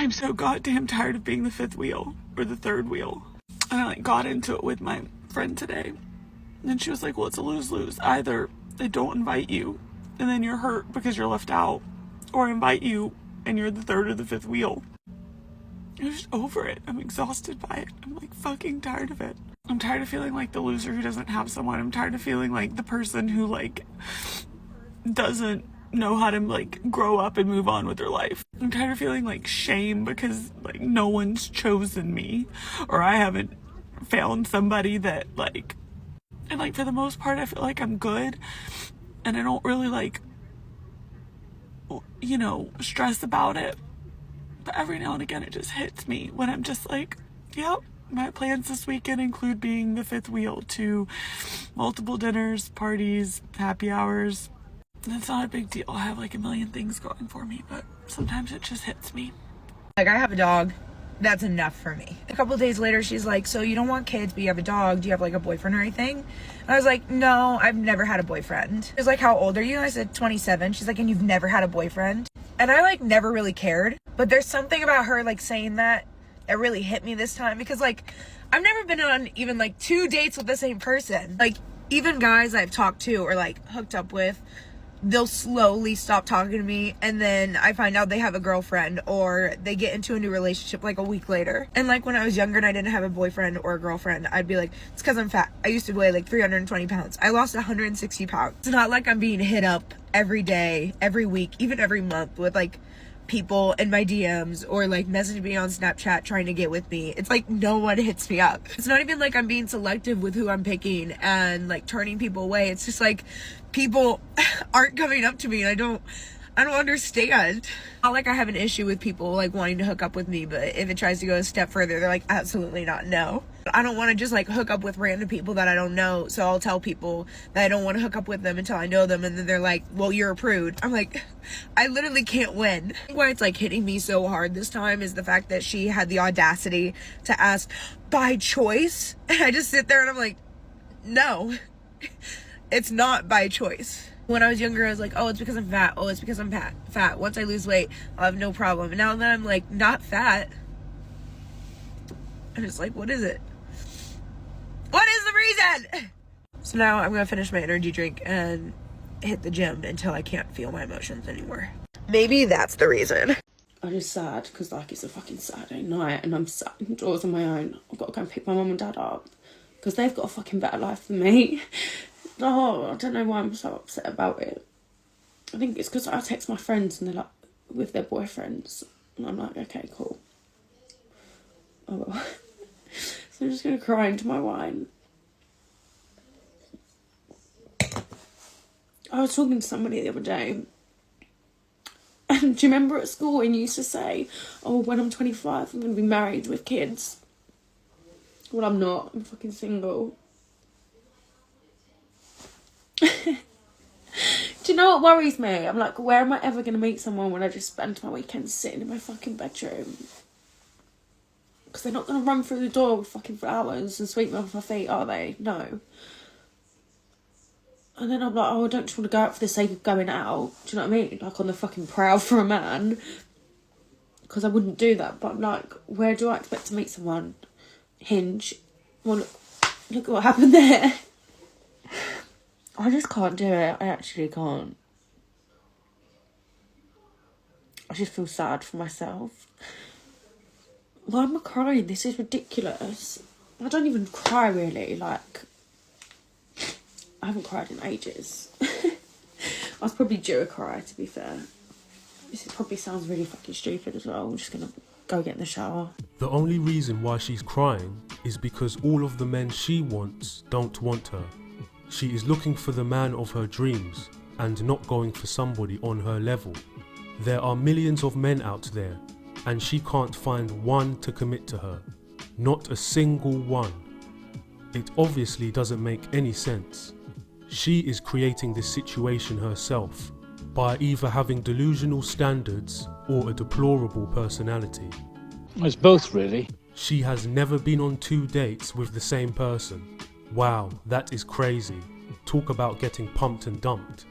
I'm so goddamn tired of being the fifth wheel, or the third wheel. And I got into it with my friend today. And she was like, well, it's a lose-lose. Either they don't invite you, and then you're hurt because you're left out, or invite you, and you're the third or the fifth wheel. I'm just over it. I'm exhausted by it. I'm fucking tired of it. I'm tired of feeling like the loser who doesn't have someone. I'm tired of feeling like the person who doesn't know how to grow up and move on with their life. I'm tired of feeling shame because no one's chosen me, or I haven't found somebody that and for the most part I feel like I'm good, and I don't really stress about it. But every now and again it just hits me when I'm just yep, my plans this weekend include being the fifth wheel to multiple dinners, parties, happy hours. And it's not a big deal. I have a million things going for me, but sometimes it just hits me. I have a dog. That's enough for me. A couple of days later, she's like, so you don't want kids, but you have a dog. Do you have a boyfriend or anything? And I was like, no, I've never had a boyfriend. She was like, how old are you? I said, 27. She's like, and you've never had a boyfriend? And I never really cared. But there's something about her saying that really hit me this time, because I've never been on even 2 dates with the same person. Even guys I've talked to or hooked up with, they'll slowly stop talking to me, and then I find out they have a girlfriend, or they get into a new relationship a week later. And when I was younger and I didn't have a boyfriend or a girlfriend, I'd be like, it's because I'm fat. I used to weigh 320 pounds. I lost 160 pounds. It's not like I'm being hit up every day, every week, even every month with people in my DMs or messaging me on Snapchat trying to get with me. It's no one hits me up. It's not even I'm being selective with who I'm picking and turning people away. It's just people aren't coming up to me, and I don't understand. Not I have an issue with people wanting to hook up with me, but if it tries to go a step further, they're absolutely not, no. I don't want to just hook up with random people that I don't know, so I'll tell people that I don't want to hook up with them until I know them, and then they're like, well, you're a prude. I'm I literally can't win. Why it's hitting me so hard this time is the fact that she had the audacity to ask by choice, and I just sit there and I'm no, it's not by choice. When I was younger, I was oh, it's because I'm fat. Oh, it's because I'm fat. Once I lose weight, I'll have no problem. And now that I'm not fat, I'm just what is it? What is the reason? So now I'm gonna finish my energy drink and hit the gym until I can't feel my emotions anymore. Maybe that's the reason. I'm just sad because it's a fucking Saturday night and I'm sat indoors on my own. I've got to go and pick my mum and dad up because they've got a fucking better life than me. Oh, I don't know why I'm so upset about it. I think it's because I text my friends and they're with their boyfriends, and I'm okay, cool. Oh well. So I'm just gonna cry into my wine. I was talking to somebody the other day, and do you remember at school when you used to say, oh, when I'm 25 I'm gonna be married with kids? Well, I'm not. I'm fucking single. Do you know what worries me? I'm where am I ever going to meet someone when I just spend my weekends sitting in my fucking bedroom? Because they're not going to run through the door with fucking flowers and sweep me off my feet, are they? No. And then I'm oh, I don't just want to go out for the sake of going out. Do you know what I mean? On the fucking prowl for a man. Because I wouldn't do that. But I'm where do I expect to meet someone? Hinge. Well, look what happened there. I just can't do it. I actually can't. I just feel sad for myself. Why am I crying? This is ridiculous. I don't even cry, really. I haven't cried in ages. I was probably due a cry, to be fair. This probably sounds really fucking stupid as well. I'm just going to go get in the shower. The only reason why she's crying is because all of the men she wants don't want her. She is looking for the man of her dreams and not going for somebody on her level. There are millions of men out there and she can't find one to commit to her. Not a single one. It obviously doesn't make any sense. She is creating this situation herself by either having delusional standards or a deplorable personality. It's both, really. She has never been on 2 dates with the same person. Wow, that is crazy. Talk about getting pumped and dumped.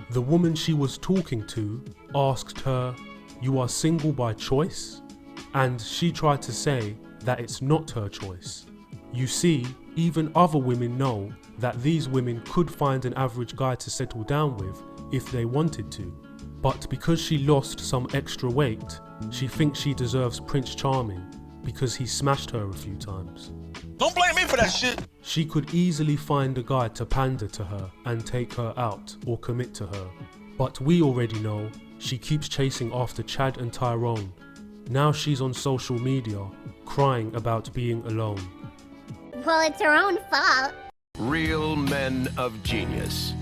The woman she was talking to asked her, "You are single by choice?" and she tried to say that it's not her choice. You see, even other women know that these women could find an average guy to settle down with if they wanted to. But because she lost some extra weight, she thinks she deserves Prince Charming because he smashed her a few times. Don't blame me for that shit. She could easily find a guy to pander to her and take her out or commit to her. But we already know she keeps chasing after Chad and Tyrone. Now she's on social media crying about being alone. Well, it's her own fault. Real men of genius.